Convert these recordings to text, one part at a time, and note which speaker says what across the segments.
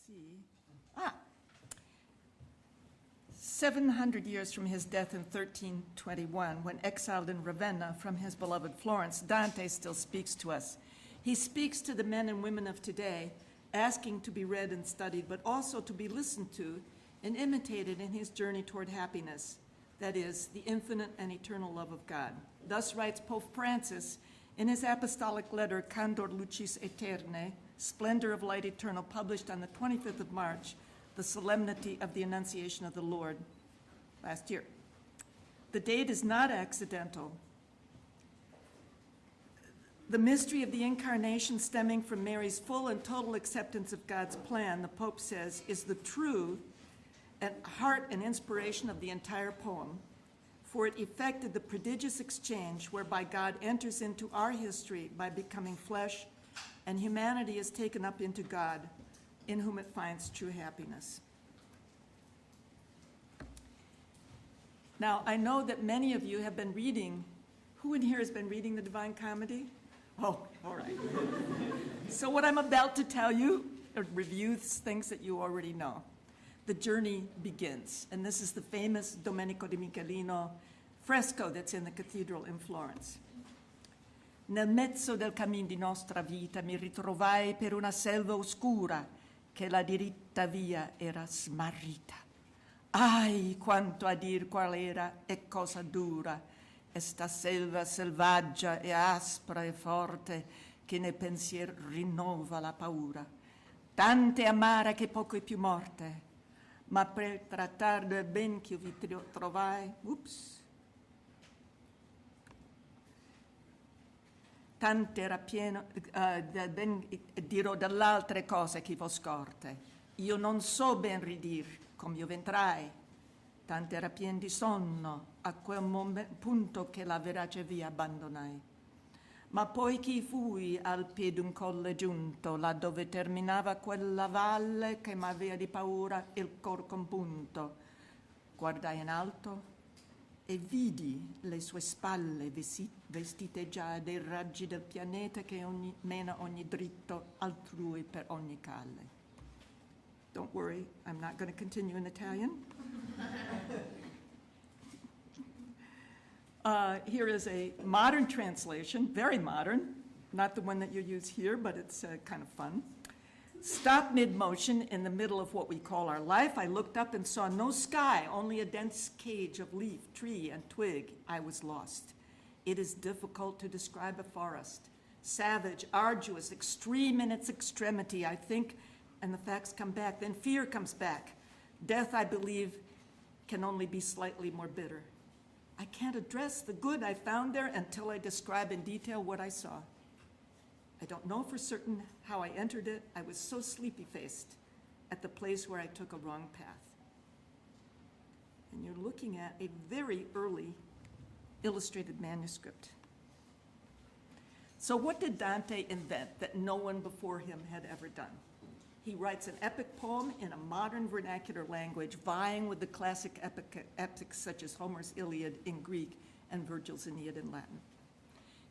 Speaker 1: see. 700 years from his death in 1321, when exiled in Ravenna from his beloved Florence, Dante still speaks to us. He speaks to the men and women of today, asking to be read and studied, but also to be listened to and imitated in his journey toward happiness, that is, the infinite and eternal love of God. Thus writes Pope Francis in his apostolic letter, Candor Lucis Aeternae, Splendor of Light Eternal, published on the 25th of March, the solemnity of the Annunciation of the Lord last year. The date is not accidental. The mystery of the incarnation, stemming from Mary's full and total acceptance of God's plan, the Pope says, is the true and heart and inspiration of the entire poem, for it effected the prodigious exchange whereby God enters into our history by becoming flesh, and humanity is taken up into God, in whom it finds true happiness. Now, I know that many of you have been reading. Who in here has been reading the Divine Comedy? Oh, all right. So what I'm about to tell you reviews things that you already know. The journey begins, and this is the famous Domenico di Michelino fresco that's in the cathedral in Florence. Nel mezzo del cammin di nostra vita mi ritrovai per una selva oscura che la diritta via era smarrita. Ai, quanto a dir qual era e cosa dura esta selva selvaggia e aspra e forte che nel pensier rinnova la paura. Tante amare che poco più morte, ma per trattar del ben che vi trovai, tante era pieno del ben, dirò dall'altre cose che vo scorte. Io non so ben ridir come io ventrai, tante era pien di sonno a quel punto che la verace via abbandonai. Ma poi che fui al piede d'un colle giunto, là dove terminava quella valle che m'aveva di paura il cor compunto, guardai in alto e vidi le sue spalle vestite già dei raggi del pianeta che mena ogni dritto altrui per ogni calle. Don't worry, I'm not going to continue in Italian. Here is a modern translation, very modern, not the one that you use here, but it's kind of fun. Stopped mid-motion in the middle of what we call our life. I looked up and saw no sky, only a dense cage of leaf, tree, and twig. I was lost. It is difficult to describe a forest. Savage, arduous, extreme in its extremity, I think, and the facts come back. Then fear comes back. Death, I believe, can only be slightly more bitter. I can't address the good I found there until I describe in detail what I saw. I don't know for certain how I entered it. I was so sleepy-faced at the place where I took a wrong path. And you're looking at a very early illustrated manuscript. So what did Dante invent that no one before him had ever done? He writes an epic poem in a modern vernacular language, vying with the classic epics such as Homer's Iliad in Greek and Virgil's Aeneid in Latin.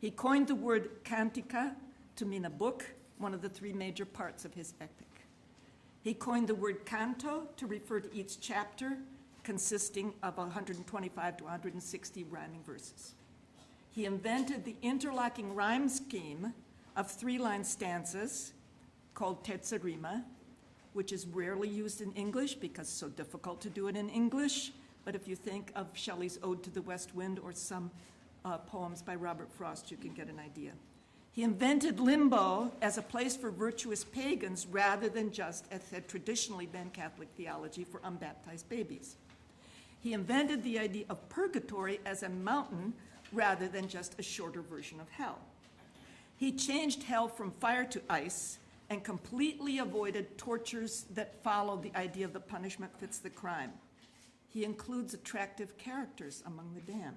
Speaker 1: He coined the word cantica to mean a book, one of the three major parts of his epic. He coined the word canto to refer to each chapter, consisting of 125 to 160 rhyming verses. He invented the interlocking rhyme scheme of three-line stanzas called terza rima, which is rarely used in English because it's so difficult to do it in English. But if you think of Shelley's Ode to the West Wind or some poems by Robert Frost, you can get an idea. He invented limbo as a place for virtuous pagans rather than just, as had traditionally been Catholic theology, for unbaptized babies. He invented the idea of purgatory as a mountain rather than just a shorter version of hell. He changed hell from fire to ice and completely avoided tortures that follow the idea of the punishment fits the crime. He includes attractive characters among the damned.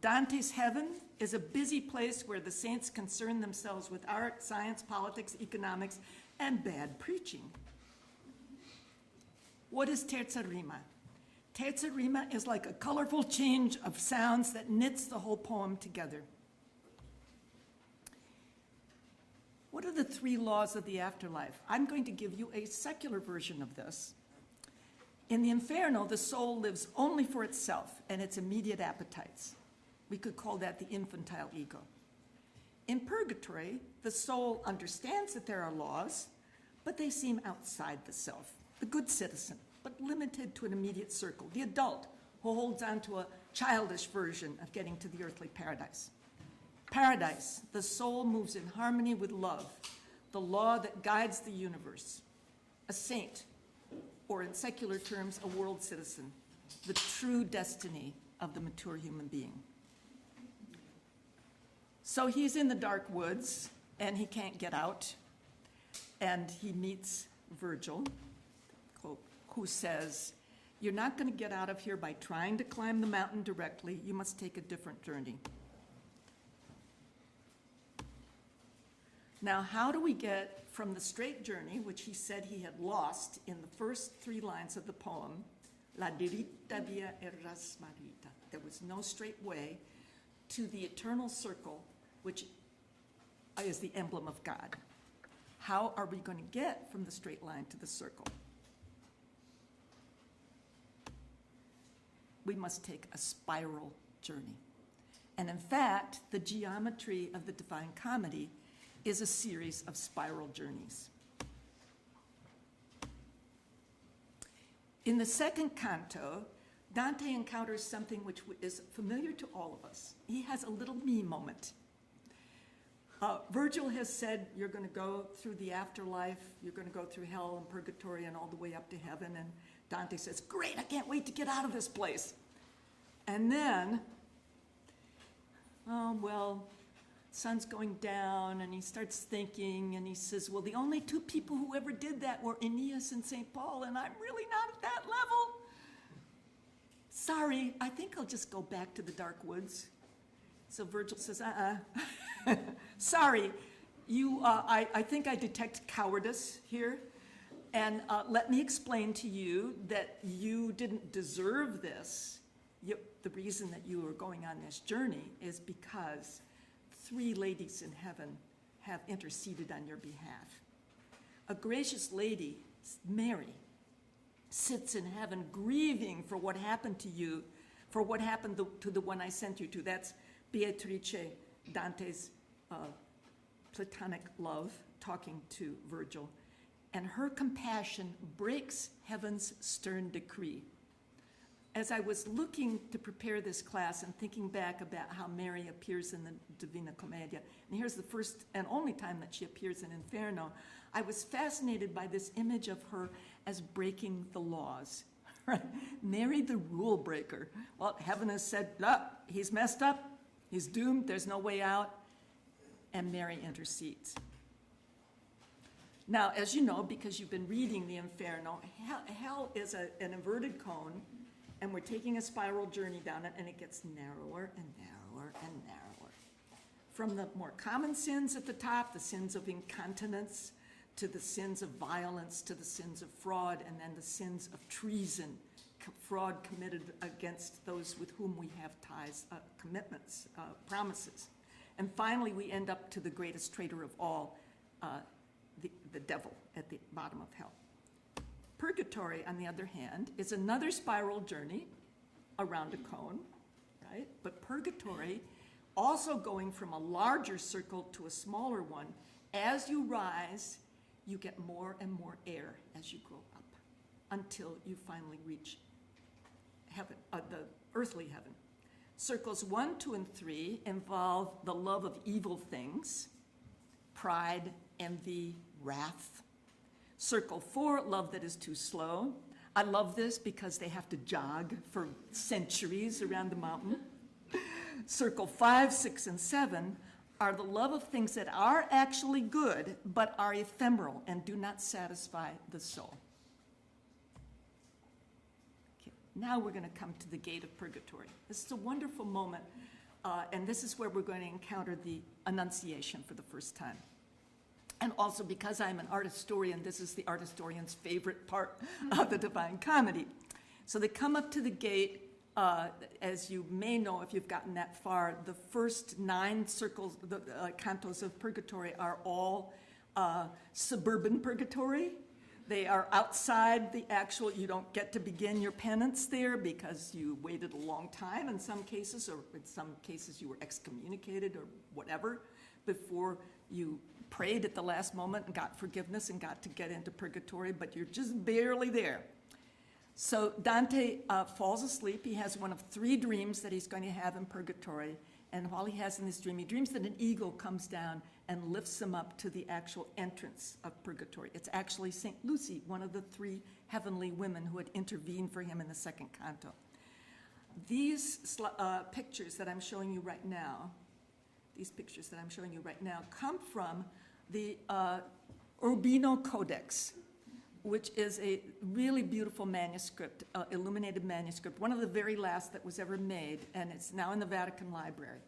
Speaker 1: Dante's heaven is a busy place where the saints concern themselves with art, science, politics, economics, and bad preaching. What is terza rima? Terza rima is like a colorful change of sounds that knits the whole poem together. What are the three laws of the afterlife? I'm going to give you a secular version of this. In the Inferno, the soul lives only for itself and its immediate appetites. We could call that the infantile ego. In Purgatory, the soul understands that there are laws, but they seem outside the self. The good citizen, but limited to an immediate circle. The adult, who holds on to a childish version of getting to the earthly paradise. Paradise, the soul moves in harmony with love, the law that guides the universe. A saint, or in secular terms, a world citizen, the true destiny of the mature human being. So he's in the dark woods, and he can't get out, and he meets Virgil, who says, "You're not going to get out of here by trying to climb the mountain directly. You must take a different journey." Now, how do we get from the straight journey, which he said he had lost in the first 3 lines of the poem, La diritta via eras marita, there was no straight way, to the eternal circle, which is the emblem of God? How are we going to get from the straight line to the circle? We must take a spiral journey. And in fact, the geometry of the Divine Comedy is a series of spiral journeys. In the second canto, Dante encounters something which is familiar to all of us. He has a little me moment. Virgil has said, you're going to go through the afterlife, you're going to go through hell and purgatory and all the way up to heaven, and Dante says, great, I can't wait to get out of this place. And then, sun's going down, and he starts thinking, and he says, well, the only 2 people who ever did that were Aeneas and St. Paul, and I'm really not at that level. Sorry, I think I'll just go back to the dark woods. So Virgil says, sorry, I think I detect cowardice here, and let me explain to you that you didn't deserve this. The reason that you are going on this journey is because 3 ladies in heaven have interceded on your behalf. A gracious lady, Mary, sits in heaven grieving for what happened to you, for what happened to the one I sent you to. That's Beatrice, Dante's platonic love, talking to Virgil. And her compassion breaks heaven's stern decree. As I was looking to prepare this class and thinking back about how Mary appears in the Divina Commedia, and here's the first and only time that she appears in Inferno, I was fascinated by this image of her as breaking the laws. Right? Mary the rule breaker. Well, heaven has said, he's messed up, he's doomed, there's no way out, and Mary intercedes. Now, as you know, because you've been reading the Inferno, hell is an inverted cone, and we're taking a spiral journey down it, and it gets narrower and narrower and narrower. From the more common sins at the top, the sins of incontinence, to the sins of violence, to the sins of fraud, and then the sins of treason, fraud committed against those with whom we have ties, commitments, promises. And finally, we end up to the greatest traitor of all, the devil at the bottom of hell. Purgatory, on the other hand, is another spiral journey around a cone, right? But purgatory, also going from a larger circle to a smaller one, as you rise, you get more and more air as you grow up until you finally reach heaven, the earthly heaven. Circles 1, 2, and 3 involve the love of evil things, pride, envy, wrath. Circle 4, love that is too slow. I love this because they have to jog for centuries around the mountain. Circle 5, 6, and 7 are the love of things that are actually good, but are ephemeral and do not satisfy the soul. Okay, now we're going to come to the gate of purgatory. This is a wonderful moment, and this is where we're going to encounter the Annunciation for the first time. And also, because I'm an art historian, this is the art historian's favorite part of the Divine Comedy. So they come up to the gate. As you may know, if you've gotten that far, the first 9 circles, the cantos of Purgatory are all suburban purgatory. They are outside the actual, you don't get to begin your penance there because you waited a long time in some cases, or in some cases you were excommunicated or whatever, before you prayed at the last moment and got forgiveness and got to get into purgatory, but you're just barely there. So Dante falls asleep. He has one of 3 dreams that he's going to have in purgatory. And while he has in this dream, he dreams that an eagle comes down and lifts him up to the actual entrance of purgatory. It's actually St. Lucy, one of the 3 heavenly women who had intervened for him in the second canto. These pictures that I'm showing you right now, come from the Urbino Codex, which is a really beautiful manuscript, illuminated manuscript, one of the very last that was ever made, and it's now in the Vatican Library.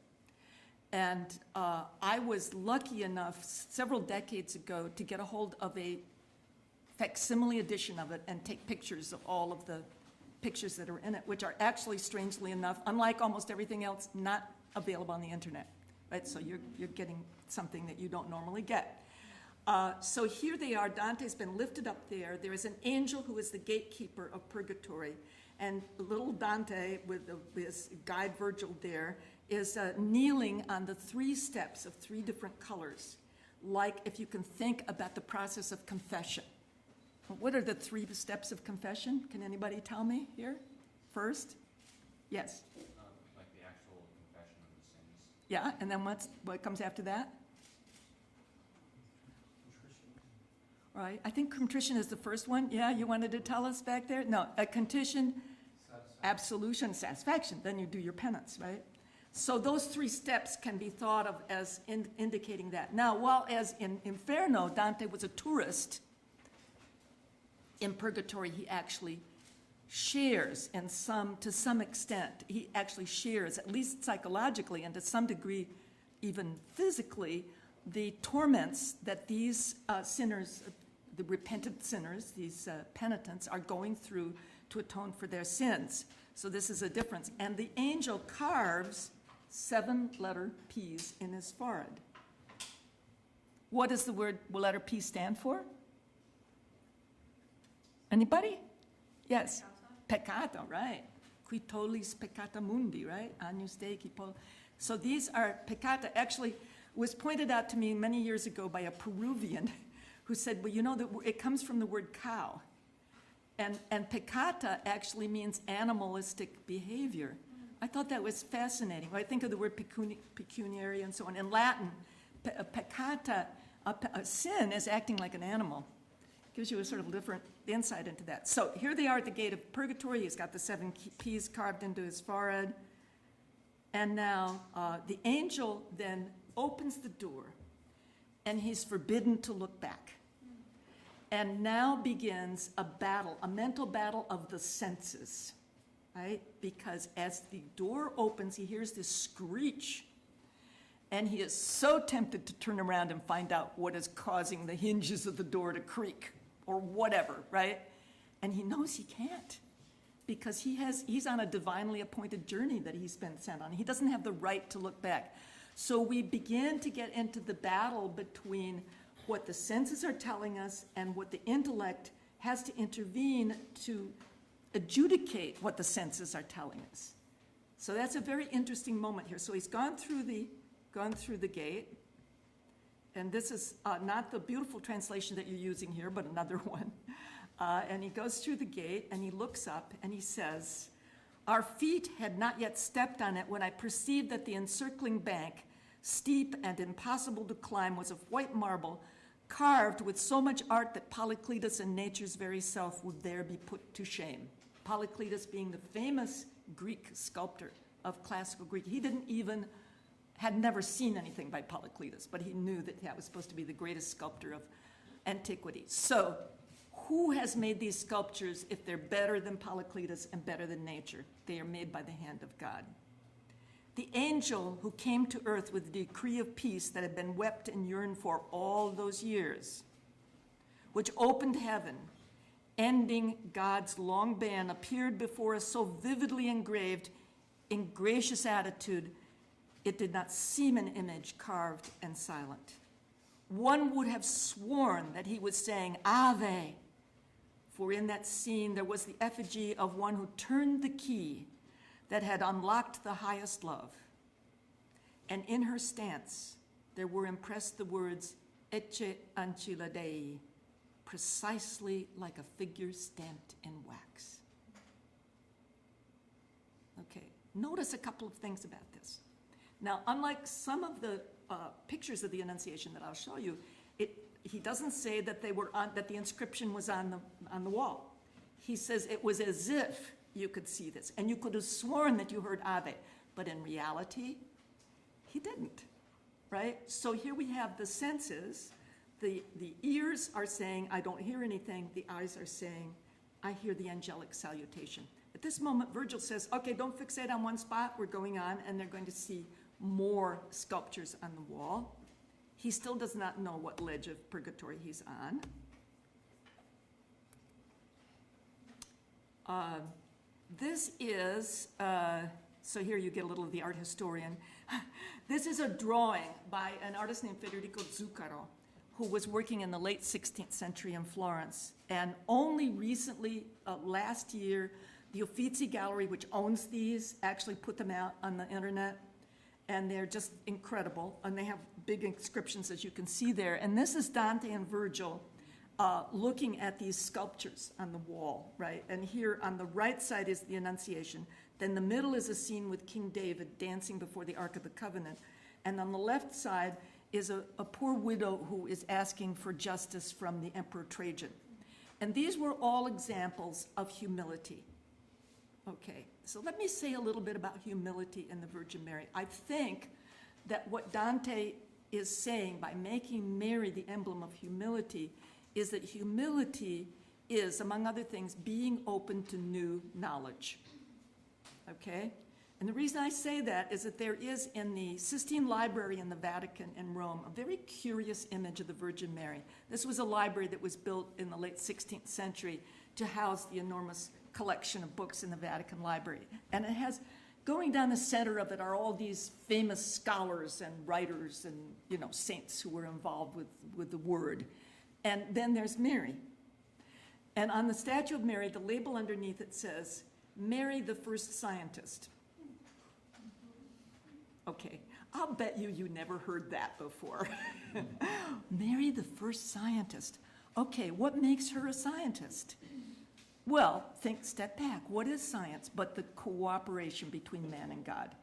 Speaker 1: And I was lucky enough several decades ago to get a hold of a facsimile edition of it and take pictures of all of the pictures that are in it, which are actually, strangely enough, unlike almost everything else, not available on the internet, right? So you're getting something that you don't normally get. So here they are. Dante's been lifted up there. There is an angel who is the gatekeeper of purgatory. And little Dante, with his guide Virgil there, is kneeling on the 3 steps of 3 different colors, like if you can think about the process of confession. What are the 3 steps of confession? Can anybody tell me here? First? Yes?
Speaker 2: Like the actual confession of the sins.
Speaker 1: Yeah, and then what comes after that? Right, I think contrition is the first one. Yeah, you wanted to tell us back there? No, a contrition, absolution, satisfaction. Then you do your penance, right? So those 3 steps can be thought of as indicating that. Now, while as in Inferno, Dante was a tourist, in purgatory he actually shares to some extent. He actually shares, at least psychologically and to some degree even physically, the torments that these sinners, the repentant sinners, these penitents, are going through to atone for their sins. So this is a difference. And the angel carves 7-letter P's in his forehead. What does the letter P stand for? Anybody? Yes. Peccata, right. Qui tollis peccata mundi, right? Agnus Dei qui pol. So these are peccata. Actually, was pointed out to me many years ago by a Peruvian who said, well, you know, it comes from the word cow. And peccata actually means animalistic behavior. I thought that was fascinating. When I think of the word pecuniary and so on. In Latin, peccata, sin is acting like an animal. Gives you a sort of different insight into that. So here they are at the gate of purgatory. He's got the 7 P's carved into his forehead. And now the angel then opens the door, and he's forbidden to look back. And now begins a battle, a mental battle of the senses, right? Because as the door opens, he hears this screech, and he is so tempted to turn around and find out what is causing the hinges of the door to creak or whatever, right? And he knows he can't, because he's on a divinely appointed journey that he's been sent on. He doesn't have the right to look back. So we begin to get into the battle between what the senses are telling us and what the intellect has to intervene to adjudicate what the senses are telling us. So that's a very interesting moment here. So he's gone through the gate, and this is not the beautiful translation that you're using here, but another one. And he goes through the gate, and he looks up, and he says, "Our feet had not yet stepped on it when I perceived that the encircling bank, steep and impossible to climb, was of white marble, carved with so much art that Polycletus in nature's very self would there be put to shame." Polycletus being the famous Greek sculptor of classical Greek. He had never seen anything by Polycletus, but he knew that was supposed to be the greatest sculptor of antiquity. So who has made these sculptures if they're better than Polycletus and better than nature? They are made by the hand of God. The angel who came to earth with the decree of peace that had been wept and yearned for all those years, which opened heaven, ending God's long ban, appeared before us so vividly engraved in gracious attitude, it did not seem an image carved and silent. one would have sworn that he was saying Ave, for in that scene there was the effigy of one who turned the key that had unlocked the highest love. And in her stance, there were impressed the words, Ecce ancilla Dei, precisely like a figure stamped in wax. Okay, notice a couple of things about this. Now, unlike some of the pictures of the Annunciation that I'll show you, he doesn't say that that the inscription was on the wall. He says it was as if you could see this, and you could have sworn that you heard Ave, but in reality, he didn't, right? So here we have the senses. The ears are saying, I don't hear anything. The eyes are saying, I hear the angelic salutation. At this moment, Virgil says, okay, don't fixate on one spot. We're going on, and they're going to see more sculptures on the wall. He still does not know what ledge of purgatory he's on. This is, so here you get a little of the art historian. This is a drawing by an artist named Federico Zuccaro, who was working in the late 16th century in Florence. And only recently, last year, the Uffizi Gallery, which owns these, actually put them out on the internet. And they're just incredible. And they have big inscriptions, as you can see there. And this is Dante and Virgil looking at these sculptures on the wall, right? And here on the right side is the Annunciation. Then the middle is a scene with King David dancing before the Ark of the Covenant. And on the left side is a poor widow who is asking for justice from the Emperor Trajan. And these were all examples of humility. Okay, so let me say a little bit about humility in the Virgin Mary. I think that what Dante is saying by making Mary the emblem of humility is that humility is, among other things, being open to new knowledge. Okay? And the reason I say that is that there is in the Sistine Library in the Vatican in Rome a very curious image of the Virgin Mary. This was a library that was built in the late 16th century to house the enormous collection of books in the Vatican Library. And it has, going down the center of it are all these famous scholars and writers and, you know, saints who were involved with the word. And then there's Mary. And on the statue of Mary, the label underneath it says, Mary the first scientist. Okay, I'll bet you never heard that before. Mary the first scientist. Okay, what makes her a scientist? Well, step back. What is science but the cooperation between man and God?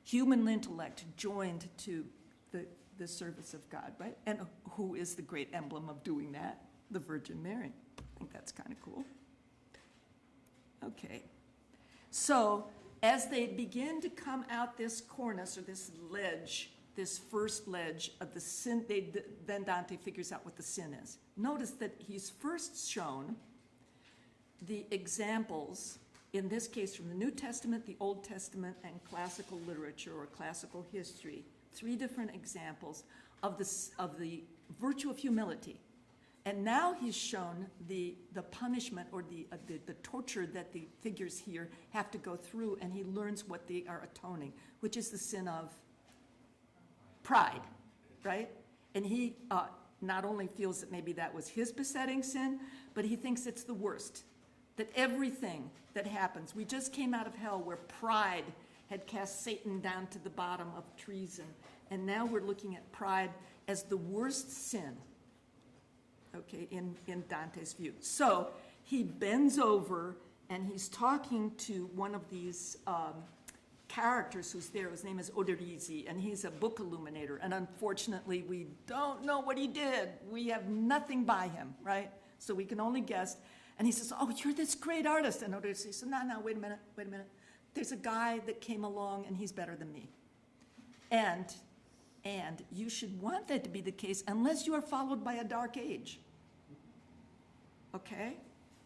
Speaker 1: Human intellect joined to the service of God, right? And who is the great emblem of doing that? The Virgin Mary. I think that's kind of cool. Okay. So as they begin to come out this cornice or this ledge, this first ledge of the sin, then Dante figures out what the sin is. Notice that he's first shown the examples, in this case from the New Testament, the Old Testament, and classical literature or classical history, 3 different examples of the virtue of humility. And now he's shown the punishment or the torture that the figures here have to go through, and he learns what they are atoning, which is the sin of pride, right? And he not only feels that maybe that was his besetting sin, but he thinks it's the worst. That everything that happens, we just came out of hell where pride had cast Satan down to the bottom of treason, and now we're looking at pride as the worst sin, okay, in Dante's view. So he bends over and he's talking to one of these characters who's there. His name is Oderisi, and he's a book illuminator, and unfortunately we don't know what he did. We have nothing by him, right? So we can only guess. And he says, oh, you're this great artist. And Oderisi says, no, wait a minute. There's a guy that came along and he's better than me. And you should want that to be the case unless you are followed by a dark age. Okay?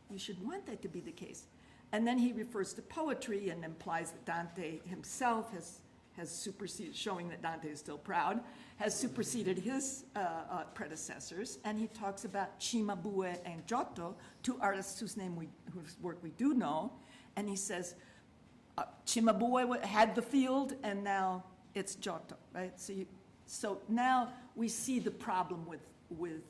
Speaker 1: You should want that to be the case. And then he refers to poetry and implies that Dante himself has superseded, showing that Dante is still proud, has superseded his predecessors. And he talks about Cimabue and Giotto, 2 artists whose work we do know. And he says, Cimabue had the field, and now it's Giotto, right? So now we see the problem with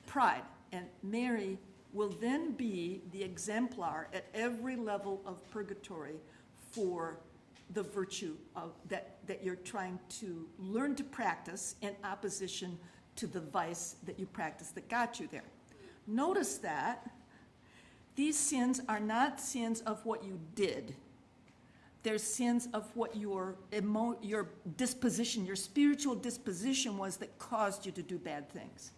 Speaker 1: pride. And Mary will then be the exemplar at every level of purgatory for the virtue of that you're trying to learn to practice in opposition to the vice that you practice that got you there. Notice that these sins are not sins of what you did. They're sins of what your disposition, your spiritual disposition was that caused you to do bad things,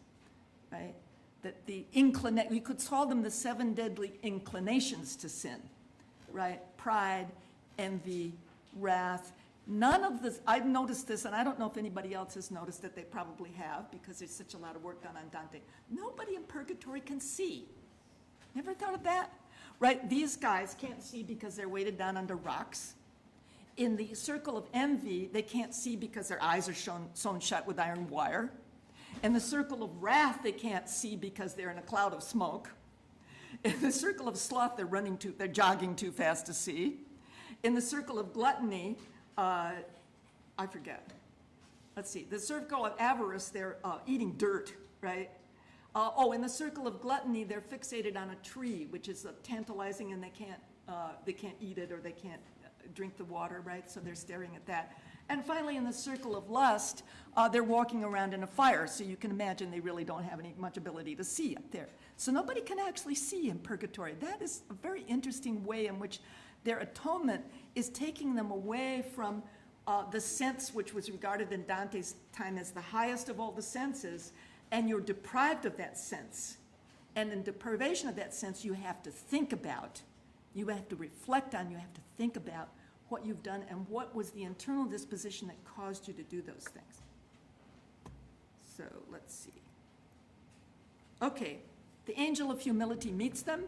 Speaker 1: right? That you could call them the 7 deadly inclinations to sin, right? Pride, envy, wrath. None of this, I've noticed this, and I don't know if anybody else has noticed it, they probably have, because there's such a lot of work done on Dante. Nobody in purgatory can see. Never thought of that? Right, these guys can't see because they're weighted down under rocks. In the circle of envy, they can't see because their eyes are sewn shut with iron wire. In the circle of wrath, they can't see because they're in a cloud of smoke. In the circle of sloth, they're jogging too fast to see. In the circle of gluttony, I forget. Let's see. The circle of avarice, they're eating dirt, right? In the circle of gluttony, they're fixated on a tree, which is tantalizing, and they can't eat it or they can't drink the water, right? So they're staring at that. And finally, in the circle of lust, they're walking around in a fire, so you can imagine they really don't have much ability to see up there. So nobody can actually see in purgatory. That is a very interesting way in which their atonement is taking them away from the sense which was regarded in Dante's time as the highest of all the senses, and you're deprived of that sense. And in deprivation of that sense, you have to think about, you have to reflect on, you have to think about what you've done and what was the internal disposition that caused you to do those things. So let's see. Okay, the angel of humility meets them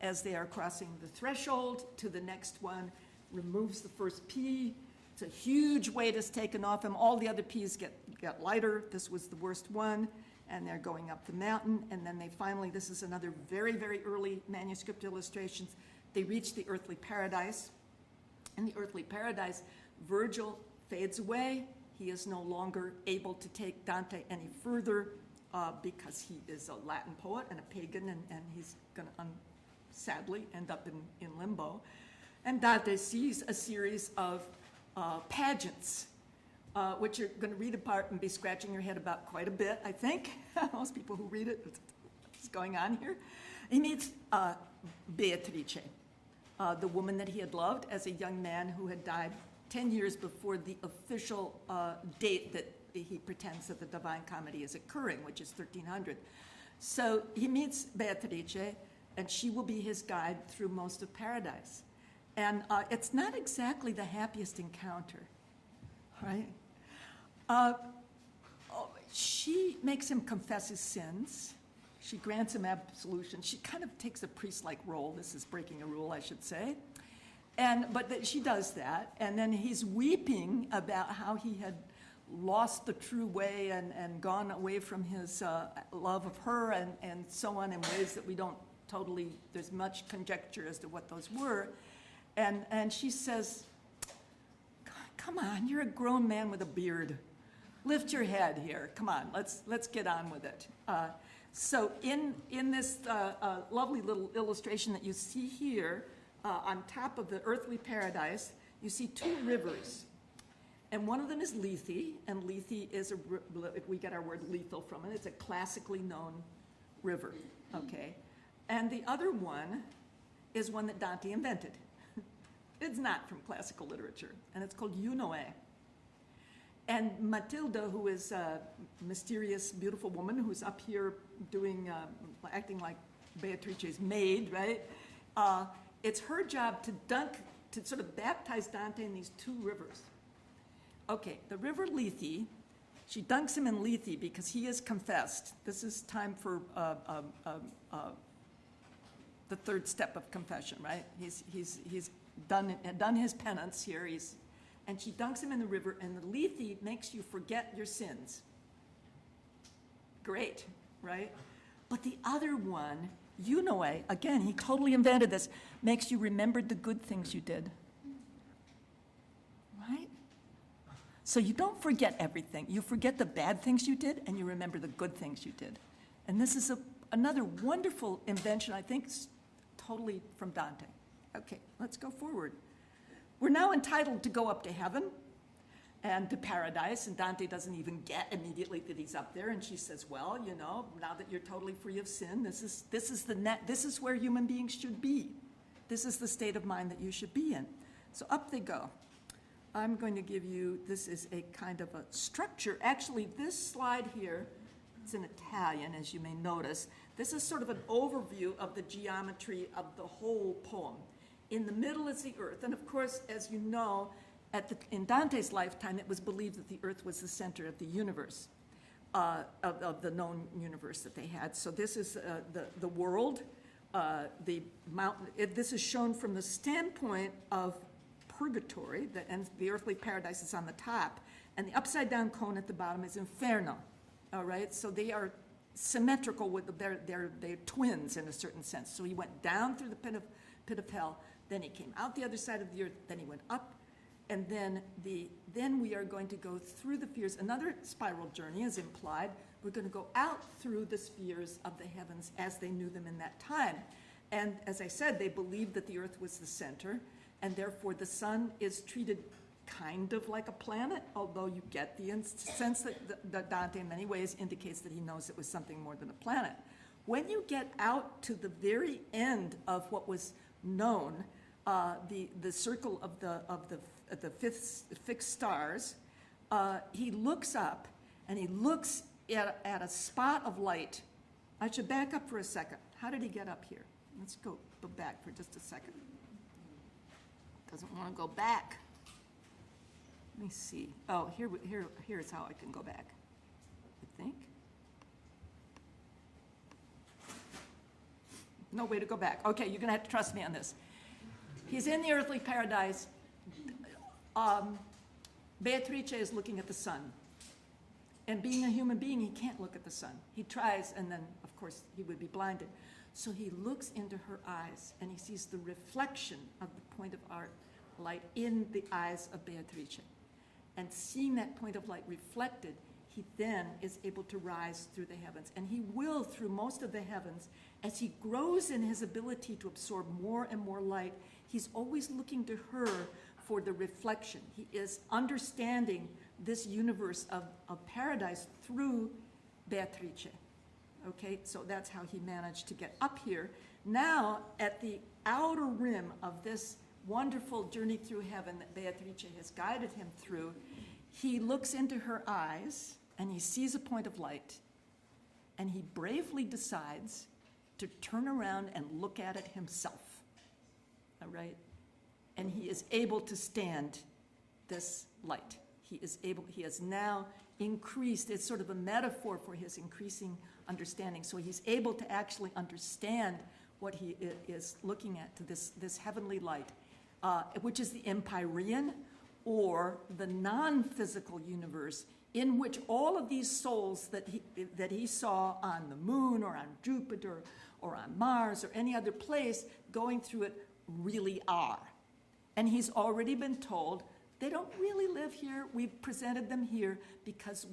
Speaker 1: as they are crossing the threshold to the next one, removes the first pea. It's a huge weight is taken off him. All the other peas get lighter. This was the worst one. And they're going up the mountain. And then they finally, this is another very, very early manuscript illustrations. They reach the earthly paradise. In the earthly paradise, Virgil fades away. He is no longer able to take Dante any further because he is a Latin poet and a pagan, and he's going to sadly end up in limbo. And Dante sees a series of pageants, which you're going to read apart and be scratching your head about quite a bit, I think. Most people who read it, what's going on here? He meets Beatrice, the woman that he had loved as a young man who had died 10 years before the official date that he pretends that the Divine Comedy is occurring, which is 1300. So he meets Beatrice, and she will be his guide through most of paradise. And it's not exactly the happiest encounter, right? She makes him confess his sins. She grants him absolution. She kind of takes a priest-like role. This is breaking a rule, I should say. But she does that, and then he's weeping about how he had lost the true way and gone away from his love of her and so on in ways that we don't totally, there's much conjecture as to what those were. And she says, come on, you're a grown man with a beard. Lift your head here. Come on, let's get on with it. So in this lovely little illustration that you see here, on top of the earthly paradise, you see 2 rivers. And one of them is Lethe, and Lethe is, we get our word lethal from it. It's a classically known river, okay? And the other one is one that Dante invented. It's not from classical literature, and it's called Eunoe. And Matilda, who is a mysterious, beautiful woman who's up here doing, acting like Beatrice's maid, right? It's her job to sort of baptize Dante in these 2 rivers. Okay, the river Lethe, she dunks him in Lethe because he is confessed. This is time for the 3rd step of confession, right? He's done his penance here. And she dunks him in the river, and the Lethe makes you forget your sins. Great, right? But the other one, Eunoe, again, he totally invented this, makes you remember the good things you did. Right? So you don't forget everything. You forget the bad things you did, and you remember the good things you did. And this is another wonderful invention, I think, totally from Dante. Okay, let's go forward. We're now entitled to go up to heaven and to paradise, and Dante doesn't even get immediately that he's up there, and she says, well, you know, now that you're totally free of sin, this is where human beings should be. This is the state of mind that you should be in. So up they go. I'm going to give you, this is a kind of a structure. Actually, this slide here, it's in Italian, as you may notice. This is sort of an overview of the geometry of the whole poem. In the middle is the earth, and of course, as you know, in Dante's lifetime, it was believed that the earth was the center of the universe, of the known universe that they had. So this is the world, the mountain. This is shown from the standpoint of purgatory, and the earthly paradise is on the top, and the upside-down cone at the bottom is inferno. All right, so they are symmetrical with they're twins in a certain sense. So he went down through the pit of hell, then he came out the other side of the earth, then he went up, and then we are going to go through the spheres. Another spiral journey is implied. We're going to go out through the spheres of the heavens as they knew them in that time. And as I said, they believed that the earth was the center, and therefore the sun is treated kind of like a planet, although you get the sense that Dante in many ways indicates that he knows it was something more than a planet. When you get out to the very end of what was known, the circle of the fixed stars, he looks up and he looks at a spot of light. I should back up for a second. How did he get up here? Let's go back for just a second. Doesn't want to go back. Let me see. Oh, here's how I can go back, I think. No way to go back. Okay, you're going to have to trust me on this. He's in the earthly paradise. Beatrice is looking at the sun. And being a human being, he can't look at the sun. He tries, and then, of course, he would be blinded. So he looks into her eyes, and he sees the reflection of the point of light in the eyes of Beatrice. And seeing that point of light reflected, he then is able to rise through the heavens. And he will through most of the heavens. As he grows in his ability to absorb more and more light, he's always looking to her for the reflection. He is understanding this universe of paradise through Beatrice. Okay, so that's how he managed to get up here. Now, at the outer rim of this wonderful journey through heaven that Beatrice has guided him through, he looks into her eyes and he sees a point of light, and he bravely decides to turn around and look at it himself. All right? And he is able to stand this light. He has now increased, it's sort of a metaphor for his increasing understanding. So he's able to actually understand what he is looking at, to this heavenly light, which is the Empyrean, or the non-physical universe, in which all of these souls that he saw on the moon or on Jupiter or on Mars or any other place going through it really are. And he's already been told they don't really live here. We've presented them here because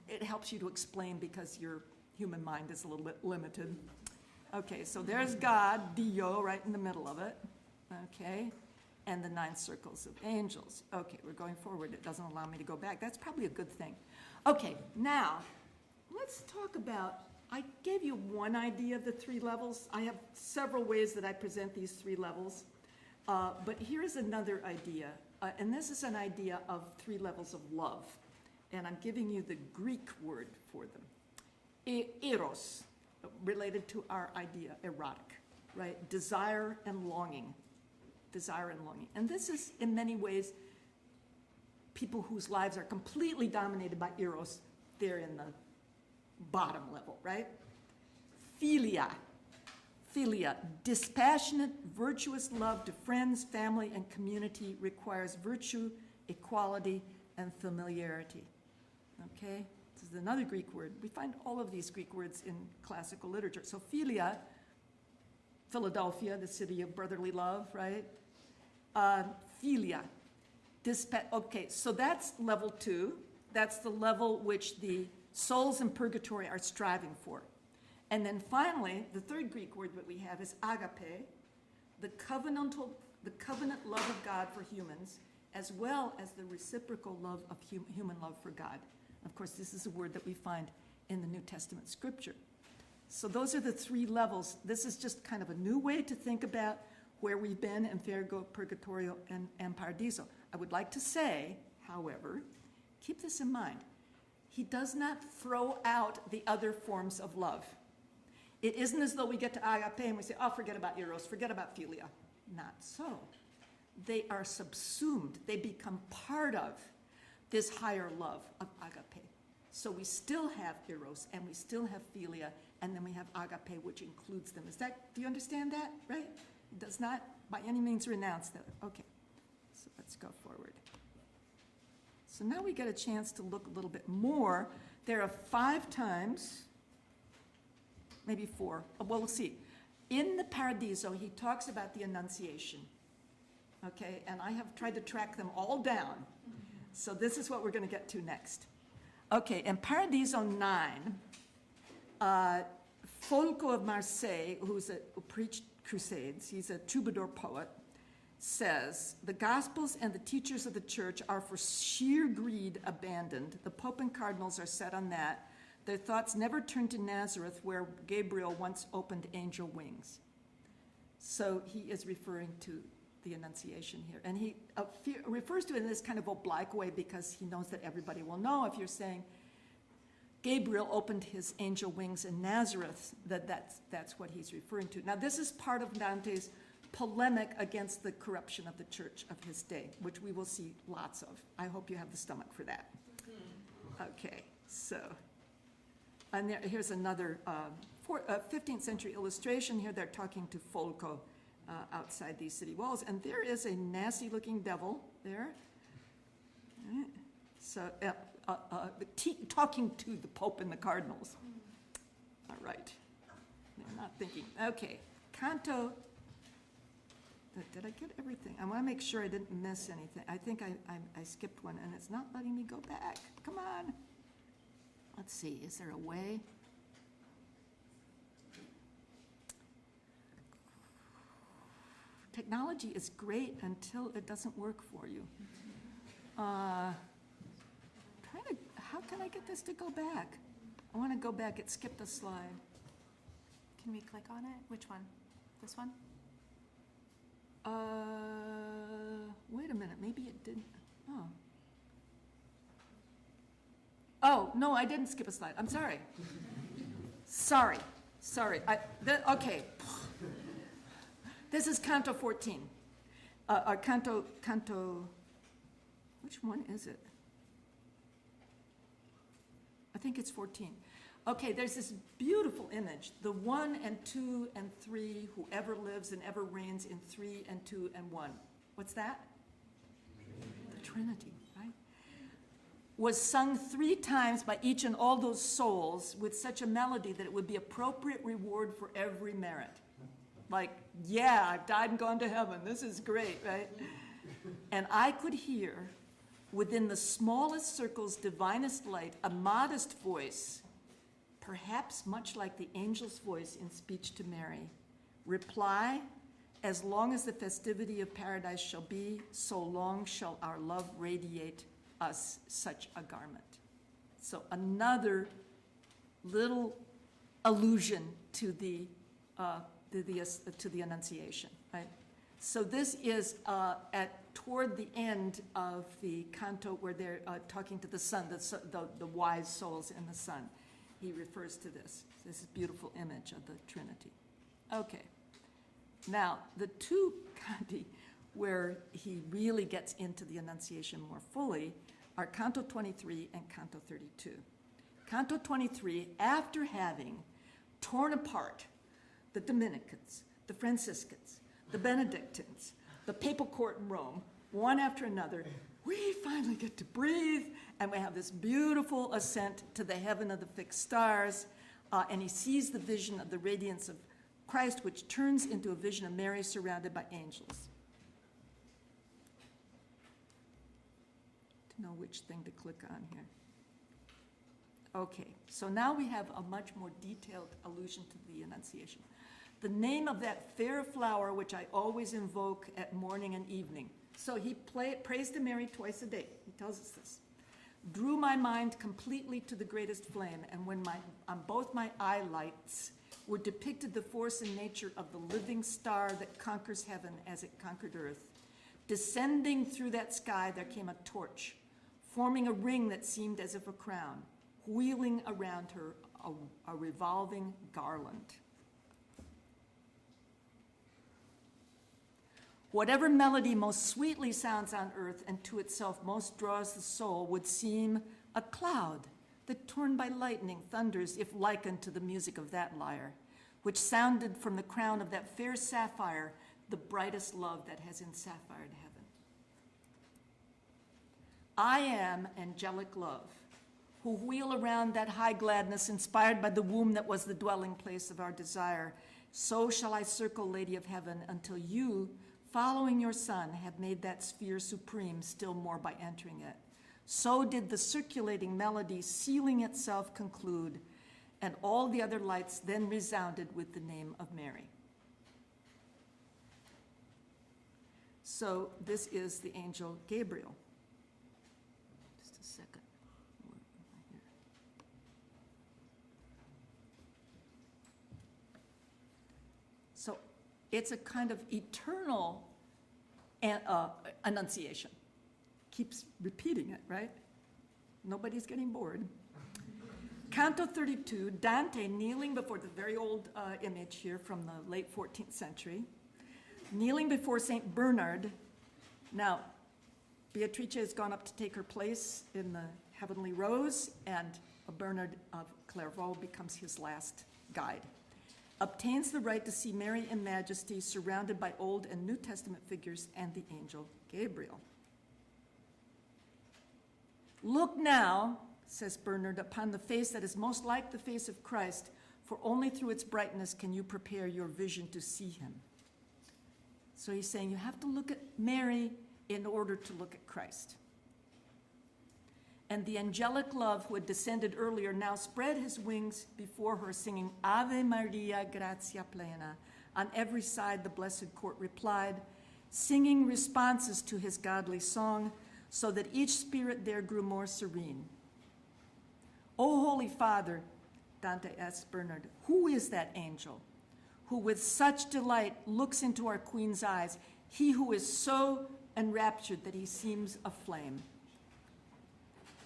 Speaker 1: it helps you to explain, because your human mind is a little bit limited. Okay, so there's God, Dio, right in the middle of it. Okay, and the 9 circles of angels. Okay, we're going forward. It doesn't allow me to go back. That's probably a good thing. Okay, now let's talk about, I gave you one idea of the 3 levels. I have several ways that I present these 3 levels. But here's another idea, and this is an idea of 3 levels of love. And I'm giving you the Greek word for them. Eros, related to our idea, erotic, right? Desire and longing. Desire and longing. And this is, in many ways, people whose lives are completely dominated by Eros. They're in the bottom level, right? Philia. Philia, dispassionate, virtuous love to friends, family, and community, requires virtue, equality, and familiarity. Okay? This is another Greek word. We find all of these Greek words in classical literature. So philia, Philadelphia, the city of brotherly love, right? Philia. Okay, so that's level 2. That's the level which the souls in purgatory are striving for. And then finally, the third Greek word that we have is agape, the covenant love of God for humans, as well as the reciprocal love of human love for God. Of course, this is a word that we find in the New Testament scripture. So those are the 3 levels. This is just kind of a new way to think about where we've been in Inferno, Purgatorio, and Paradiso. I would like to say, however, keep this in mind. He does not throw out the other forms of love. It isn't as though we get to agape and we say, oh, forget about eros, forget about philia. Not so. They are subsumed. They become part of this higher love of agape. So we still have eros, and we still have philia, and then we have agape, which includes them. Do you understand that, right? It does not by any means renounce that. Okay, so let's go forward. So now we get a chance to look a little bit more. There are 5 times, maybe 4, well, we'll see. In the Paradiso, he talks about the Annunciation, okay? And I have tried to track them all down. So this is what we're going to get to next. Okay, in Paradiso 9, Folco of Marseille, who preached crusades, he's a troubadour poet, says, the Gospels and the teachers of the church are for sheer greed abandoned. The Pope and cardinals are set on that. Their thoughts never turn to Nazareth, where Gabriel once opened angel wings. So he is referring to the Annunciation here. And he refers to it in this kind of oblique way because he knows that everybody will know if you're saying Gabriel opened his angel wings in Nazareth, that's what he's referring to. Now, this is part of Dante's polemic against the corruption of the church of his day, which we will see lots of. I hope you have the stomach for that. Okay, so, and here's another 15th century illustration here. They're talking to Folco outside these city walls, and there is a nasty looking devil there. So, talking to the Pope and the cardinals. All right, they're not thinking. Okay, Canto. Did I get everything? I want to make sure I didn't miss anything. I think I skipped one, and it's not letting me go back. Come on. Let's see. Is there a way? Technology is great until it doesn't work for you. How can I get this to go back? I want to go back. It skipped a slide.
Speaker 3: Can we click on it? Which one? This one?
Speaker 1: Wait a minute, maybe it didn't, Oh, no, I didn't skip a slide, I'm sorry. Sorry, okay. This is Canto 14. Canto, which one is it? I think it's 14. Okay, there's this beautiful image, the 1 and 2 and 3, whoever lives and ever reigns in 3 and 2 and 1. What's that? The Trinity, right? Was sung 3 times by each and all those souls with such a melody that it would be appropriate reward for every merit. Like, yeah, I've died and gone to heaven. This is great, right? And I could hear, within the smallest circle's divinest light, a modest voice, perhaps much like the angel's voice in speech to Mary, reply, as long as the festivity of paradise shall be, so long shall our love radiate us such a garment. So another little allusion to the Annunciation, right? So this is toward the end of the canto where they're talking to the sun, the wise souls in the sun. He refers to this. This is a beautiful image of the Trinity. Okay. Now, the 2 canti where he really gets into the Annunciation more fully are Canto 23 and Canto 32. Canto 23, after having torn apart the Dominicans, the Franciscans, the Benedictines, the papal court in Rome, one after another, we finally get to breathe, and we have this beautiful ascent to the heaven of the fixed stars, and he sees the vision of the radiance of Christ, which turns into a vision of Mary surrounded by angels. know which thing to click on here. Okay, so now we have a much more detailed allusion to the Annunciation. The name of that fair flower which I always invoke at morning and evening. So he prays to Mary twice a day. He tells us this. Drew my mind completely to the greatest flame, and when on both my eye lights were depicted the force and nature of the living star that conquers heaven as it conquered earth. Descending through that sky, there came a torch, forming a ring that seemed as if a crown, wheeling around her a revolving garland. Whatever melody most sweetly sounds on earth and to itself most draws the soul would seem a cloud that, torn by lightning, thunders if likened to the music of that lyre, which sounded from the crown of that fair sapphire, the brightest love that has ensapphired heaven. I am angelic love, who wheel around that high gladness inspired by the womb that was the dwelling place of our desire. So shall I circle, Lady of Heaven, until you, following your Son, have made that sphere supreme still more by entering it. So did the circulating melody, sealing itself, conclude, and all the other lights then resounded with the name of Mary. So this is the angel Gabriel. Just a second. Where am I here? So it's a kind of eternal annunciation. Keeps repeating it, right? Nobody's getting bored. Canto 32, Dante kneeling before the very old image here from the late 14th century, kneeling before St. Bernard. Now, Beatrice has gone up to take her place in the heavenly rose, and Bernard of Clairvaux becomes his last guide. Obtains the right to see Mary in majesty, surrounded by Old and New Testament figures and the angel Gabriel. Look now, says Bernard, upon the face that is most like the face of Christ, for only through its brightness can you prepare your vision to see him. So he's saying you have to look at Mary in order to look at Christ. And the angelic love who had descended earlier now spread his wings before her, singing Ave Maria, gratia plena. On every side the blessed court replied, singing responses to his godly song, so that each spirit there grew more serene. O Holy Father, Dante asks Bernard, who is that angel who with such delight looks into our Queen's eyes, he who is so enraptured that he seems aflame?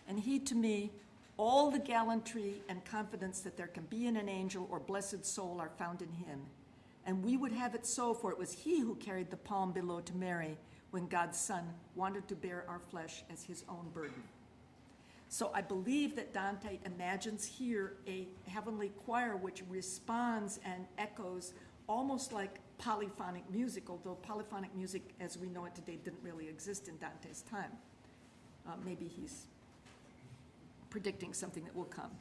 Speaker 1: And he, to me, all the gallantry and confidence that there can be in an angel or blessed soul are found in him. And we would have it so, for it was he who carried the palm below to Mary when God's Son wanted to bear our flesh as his own burden. So I believe that Dante imagines here a heavenly choir which responds and echoes almost like polyphonic music, although polyphonic music as we know it today didn't really exist in Dante's time. Maybe he's predicting something that will come.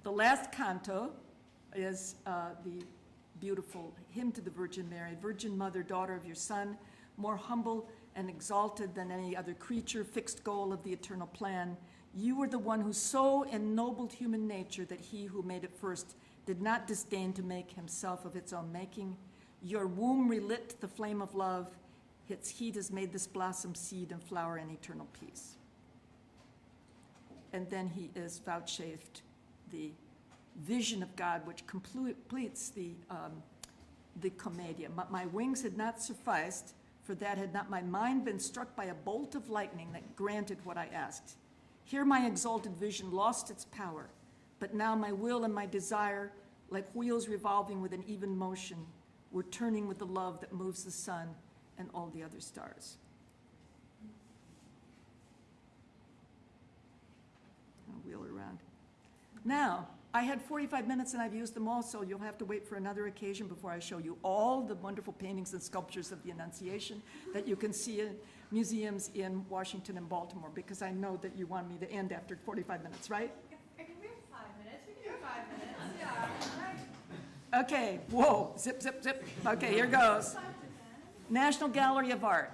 Speaker 1: The last canto is the beautiful hymn to the Virgin Mary. Virgin Mother, daughter of your Son, more humble and exalted than any other creature, fixed goal of the eternal plan. You were the one who so ennobled human nature that he who made it first did not disdain to make himself of its own making. Your womb relit the flame of love. Its heat has made this blossom seed and flower in eternal peace. And then he is vouchsafed the vision of God, which completes the Commedia. My wings had not sufficed, for that had not my mind been struck by a bolt of lightning that granted what I asked. Here my exalted vision lost its power, but now my will and my desire, like wheels revolving with an even motion, were turning with the love that moves the sun and all the other stars. I'll wheel it around. Now, I had 45 minutes and I've used them all, so you'll have to wait for another occasion before I show you all the wonderful paintings and sculptures of the Annunciation that you can see in museums in Washington and Baltimore, because I know that you want me to end after 45 minutes, right?
Speaker 3: We have 5 minutes. We can do 5 minutes. Yeah. Right.
Speaker 1: Okay, whoa, zip, zip, zip. Okay, here goes. National Gallery of Art.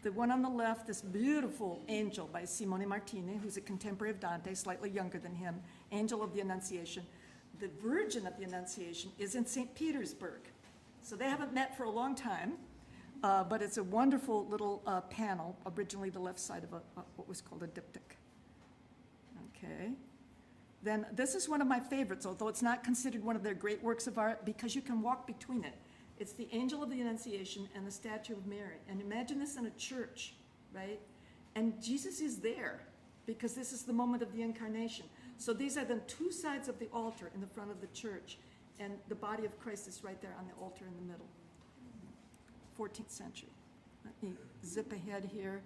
Speaker 1: The one on the left, this beautiful angel by Simone Martini, who's a contemporary of Dante, slightly younger than him, Angel of the Annunciation. The Virgin of the Annunciation is in St. Petersburg. So they haven't met for a long time, but it's a wonderful little panel, originally the left side of what was called a diptych. Okay. Then this is one of my favorites, although it's not considered one of their great works of art because you can walk between it. It's the Angel of the Annunciation and the statue of Mary. And imagine this in a church, right? And Jesus is there because this is the moment of the incarnation. So these are the two sides of the altar in the front of the church. And the body of Christ is right there on the altar in the middle. 14th century. Let me zip ahead here.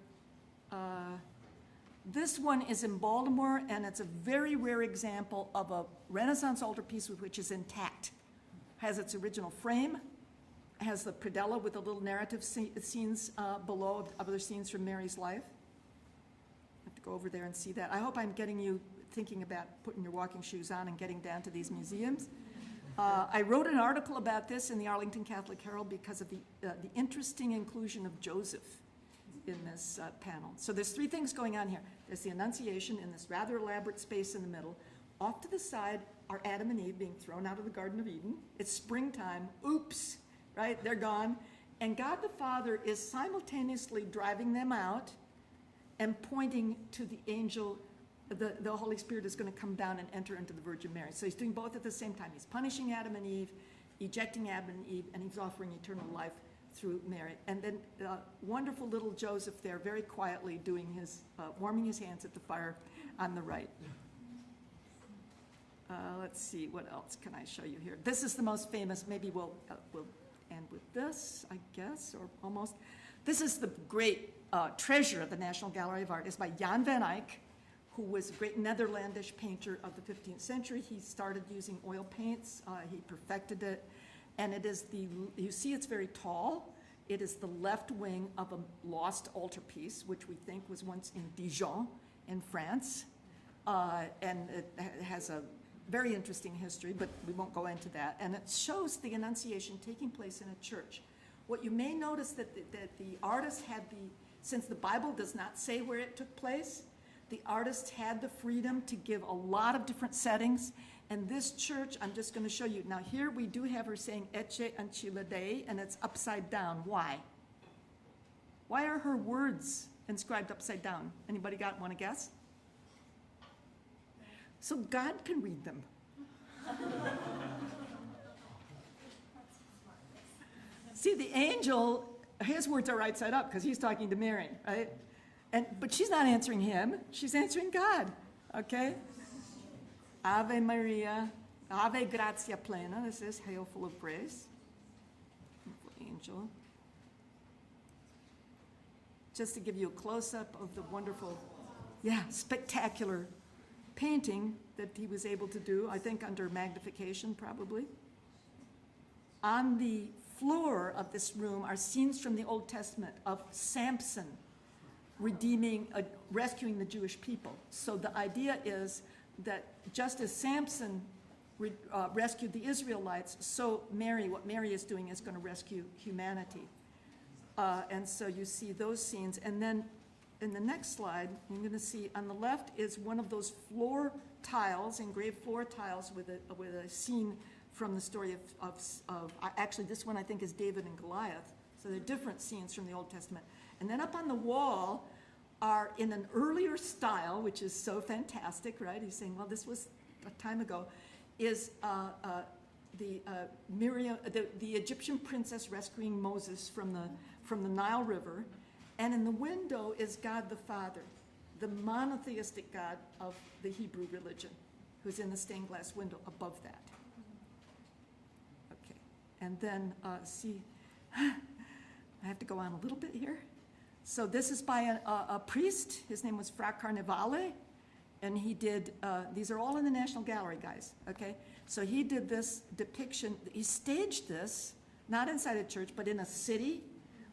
Speaker 1: This one is in Baltimore, and it's a very rare example of a Renaissance altarpiece which is intact. Has its original frame, has the predella with the little narrative scenes below of other scenes from Mary's life. I have to go over there and see that. I hope I'm getting you thinking about putting your walking shoes on and getting down to these museums. I wrote an article about this in the Arlington Catholic Herald because of the interesting inclusion of Joseph in this panel. So there's three things going on here. There's the Annunciation in this rather elaborate space in the middle. Off to the side are Adam and Eve being thrown out of the Garden of Eden. It's springtime. Oops, right? They're gone. And God the Father is simultaneously driving them out and pointing to the angel. The Holy Spirit is going to come down and enter into the Virgin Mary. So he's doing both at the same time. He's punishing Adam and Eve, ejecting Adam and Eve, and he's offering eternal life through Mary. And then wonderful little Joseph there, very quietly doing his, warming his hands at the fire on the right. Let's see, what else can I show you here? This is the most famous. Maybe we'll end with this, I guess, or almost. This is the great treasure of the National Gallery of Art. It's by Jan van Eyck, who was a great Netherlandish painter of the 15th century. He started using oil paints. He perfected it. And it is you see it's very tall. It is the left wing of a lost altarpiece, which we think was once in Dijon in France. And it has a very interesting history, but we won't go into that. And it shows the Annunciation taking place in a church. What you may notice that the artist had since the Bible does not say where it took place, the artist had the freedom to give a lot of different settings. And this church, I'm just going to show you. Now here we do have her saying Ecce Ancilla Dei, and it's upside down. Why? Why are her words inscribed upside down? Anybody want to guess? So God can read them. See, the angel, his words are right side up because he's talking to Mary, right? But she's not answering him. She's answering God, okay? Ave Maria, Ave Gratia Plena. This is Hail full of grace. Angel. Just to give you a close-up of the wonderful, spectacular painting that he was able to do, I think under magnification probably. On the floor of this room are scenes from the Old Testament of Samson rescuing the Jewish people. So the idea is that just as Samson rescued the Israelites, so what Mary is doing is going to rescue humanity. And so you see those scenes. And then in the next slide, you're going to see on the left is one of those floor tiles, engraved floor tiles with a scene from the story of actually this one I think is David and Goliath. So they're different scenes from the Old Testament. And then up on the wall are in an earlier style, which is so fantastic, right? He's saying, well, this was a time ago, is the Egyptian princess rescuing Moses from the Nile River. And in the window is God the Father, the monotheistic God of the Hebrew religion, who's in the stained glass window above that. Okay, and then see, I have to go on a little bit here. So this is by a priest. His name was Fra Carnevale, and he did, these are all in the National Gallery, guys, okay? So he did this depiction, he staged this, not inside a church, but in a city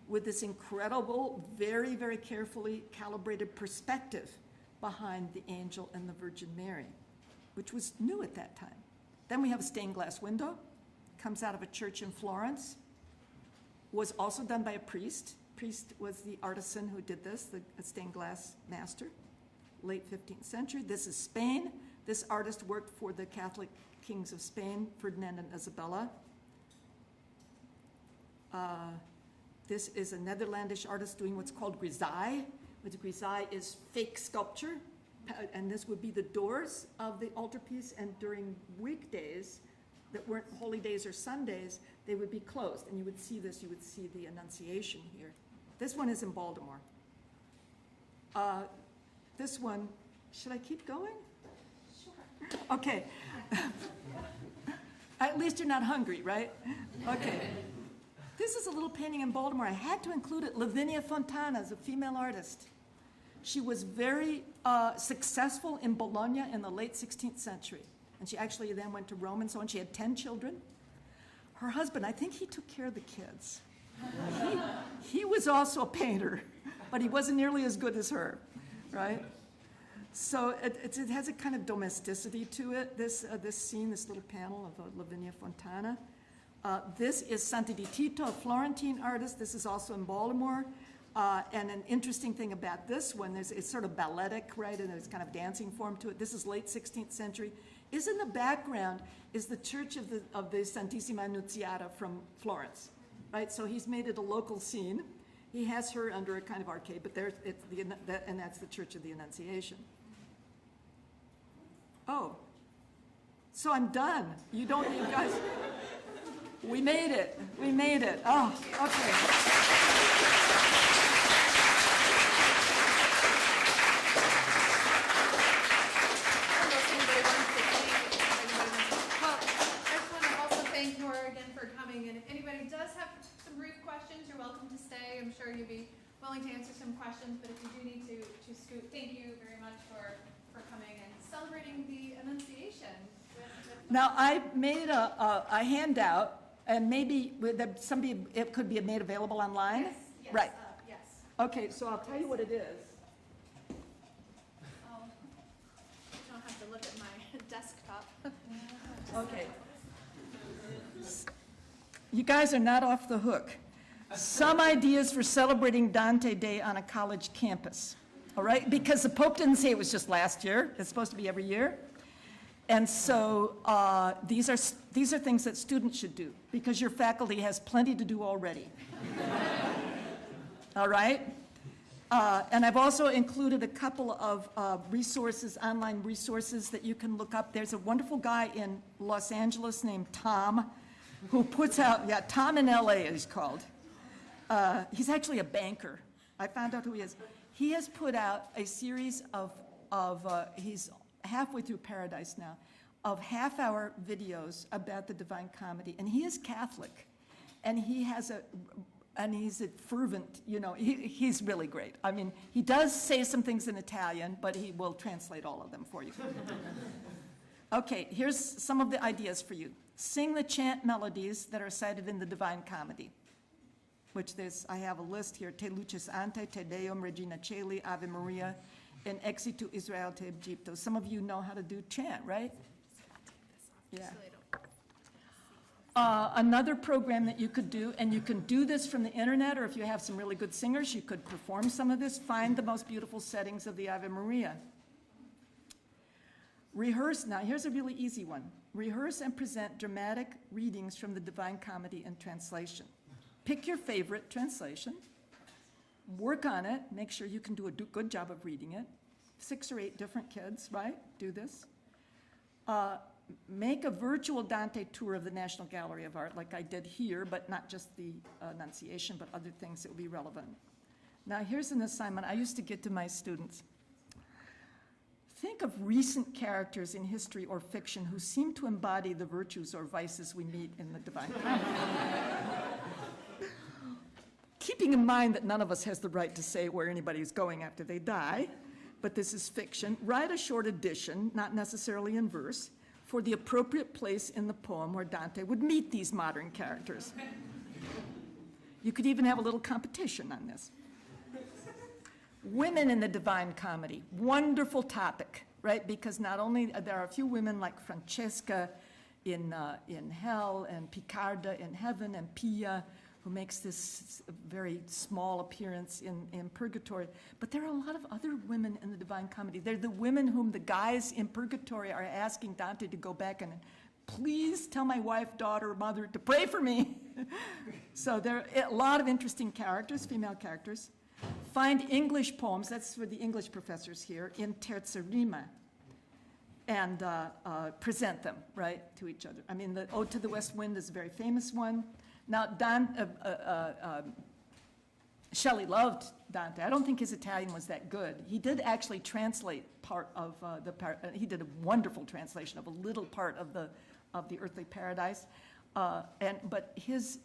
Speaker 1: with this incredible, very, very carefully calibrated perspective behind the angel and the Virgin Mary, which was new at that time. Then we have a stained glass window, comes out of a church in Florence, was also done by a priest priest was the artisan who did this, the stained glass master, late 15th century. This is Spain. This artist worked for the Catholic kings of Spain, Ferdinand and Isabella. This is a Netherlandish artist doing what's called grisaille, which grisaille is fake sculpture, and this would be the doors of the altarpiece, and during weekdays that weren't holy days or Sundays, they would be closed, and you would see this, you would see the Annunciation here. This one is in Baltimore. This one, should I keep going?
Speaker 3: Sure.
Speaker 1: Okay. At least you're not hungry, right? Okay. This is a little painting in Baltimore. I had to include it. Lavinia Fontana is a female artist. She was very successful in Bologna in the late 16th century. And she actually then went to Rome and so on. She had 10 children. Her husband, I think he took care of the kids. He was also a painter, but he wasn't nearly as good as her, right? So it has a kind of domesticity to it, this scene, this little panel of Lavinia Fontana. This is Santi di Tito, a Florentine artist. This is also in Baltimore. And an interesting thing about this one, it's sort of balletic, right? And there's kind of dancing form to it. This is late 16th century. Is in the background is the Church of the Santissima Annunziata from Florence, right? So he's made it a local scene. He has her under a kind of arcade, but and that's the Church of the Annunciation. Oh, so I'm done. You guys, we made it. We made it. Oh, okay.
Speaker 3: I'm sure you'd be willing to answer some questions, but if you do need to scoot, thank you very much for coming and celebrating the Annunciation.
Speaker 1: Now, I made a handout, and maybe it could be made available online?
Speaker 3: Yes,
Speaker 1: Right.
Speaker 3: Yes.
Speaker 1: Okay, so I'll tell you what it is.
Speaker 3: I don't have to look at my desktop.
Speaker 1: Okay. You guys are not off the hook. Some ideas for celebrating Dante Day on a college campus, all right? Because the Pope didn't say it was just last year. It's supposed to be every year. And so these are things that students should do because your faculty has plenty to do already. All right? And I've also included a couple of resources, online resources that you can look up. There's a wonderful guy in Los Angeles named Tom who puts out, Tom in LA he's called. He's actually a banker. I found out who he is. He has put out a series of he's halfway through Paradise now, of half-hour videos about the Divine Comedy. And he is Catholic. And he's a fervent, he's really great. I mean, he does say some things in Italian, but he will translate all of them for you. Okay, here's some of the ideas for you. Sing the chant melodies that are cited in the Divine Comedy, which I have a list here. Te lucis ante, Te Deum, Regina Caeli, Ave Maria, and Exitu Israel te Egypto. Some of you know how to do chant, right? Yeah. Another program that you could do, and you can do this from the internet, or if you have some really good singers, you could perform some of this. Find the most beautiful settings of the Ave Maria. Rehearse, now here's a really easy one. Rehearse and present dramatic readings from the Divine Comedy in translation. Pick your favorite translation, work on it, make sure you can do a good job of reading it. 6 or 8 different kids, right, do this. Make a virtual Dante tour of the National Gallery of Art like I did here, but not just the Annunciation, but other things that would be relevant. Now here's an assignment I used to get to my students. Think of recent characters in history or fiction who seem to embody the virtues or vices we meet in the Divine Comedy. Keeping in mind that none of us has the right to say where anybody is going after they die, but this is fiction, write a short edition, not necessarily in verse, for the appropriate place in the poem where Dante would meet these modern characters. You could even have a little competition on this. Women in the Divine Comedy, wonderful topic, right? Because not only there are a few women like Francesca in Hell and Picarda in Heaven and Pia who makes this very small appearance in Purgatory. But there are a lot of other women in the Divine Comedy. They're the women whom the guys in Purgatory are asking Dante to go back and, please tell my wife, daughter, mother to pray for me. So there are a lot of interesting characters, female characters. Find English poems, that's for the English professors here, in terza rima, and present them, right, to each other. I mean, the Ode to the West Wind is a very famous one. Now, Shelley loved Dante. I don't think his Italian was that good. He did actually translate part of he did a wonderful translation of a little part of the Earthly Paradise. But his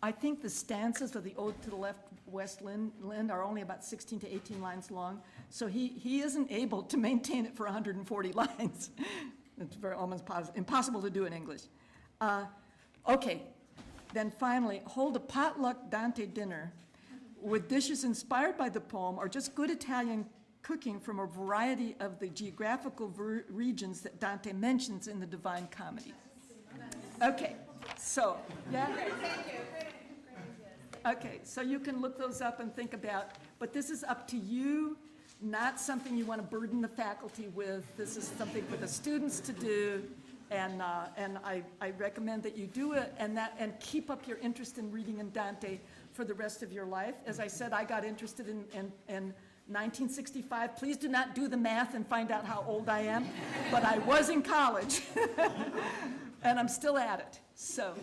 Speaker 1: I think the stanzas of the Ode to the West Wind are only about 16 to 18 lines long, so he isn't able to maintain it for 140 lines. It's almost impossible to do in English. Okay, then finally, hold a potluck Dante dinner with dishes inspired by the poem or just good Italian cooking from a variety of the geographical regions that Dante mentions in the Divine Comedy. Okay, so, yeah?
Speaker 3: Thank you. Great ideas.
Speaker 1: Okay, so you can look those up and think about, but this is up to you, not something you want to burden the faculty with. This is something for the students to do, and I recommend that you do it and keep up your interest in reading in Dante for the rest of your life. As I said, I got interested in 1965. Please do not do the math and find out how old I am, but I was in college, and I'm still at it, so.